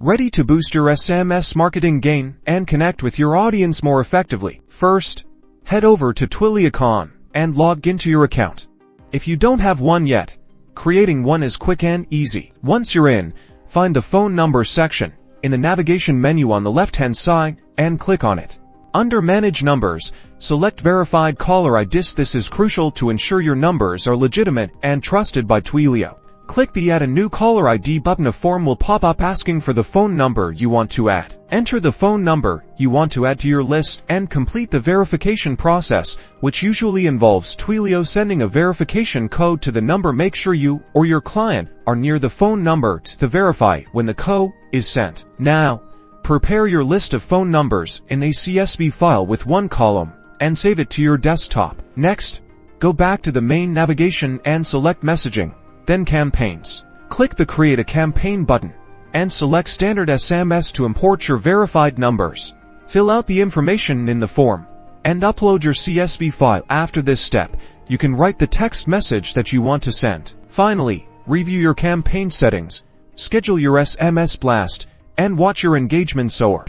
Ready to boost your SMS marketing game and connect with your audience more effectively? First, head over to Twilio and log into your account. If you don't have one yet, creating one is quick and easy. Once you're in, find the phone number section in the navigation menu on the left-hand side and click on it. Under Manage Numbers, select Verified Caller IDs. This is crucial to ensure your numbers are legitimate and trusted by Twilio. Click the Add a New Caller ID button. A form will pop up asking for the phone number you want to add. Enter the phone number you want to add to your list and complete the verification process, which usually involves Twilio sending a verification code to the number. Make sure you or your client are near the phone number to verify when the code is sent. Now, prepare your list of phone numbers in a CSV file with one column and save it to your desktop. Next, go back to the main navigation and select Messaging, then Campaigns. Click the Create a Campaign button and select Standard SMS to import your verified numbers. Fill out the information in the form and upload your CSV file. After this step, you can write the text message that you want to send. Finally, review your campaign settings, schedule your SMS blast, and watch your engagement soar.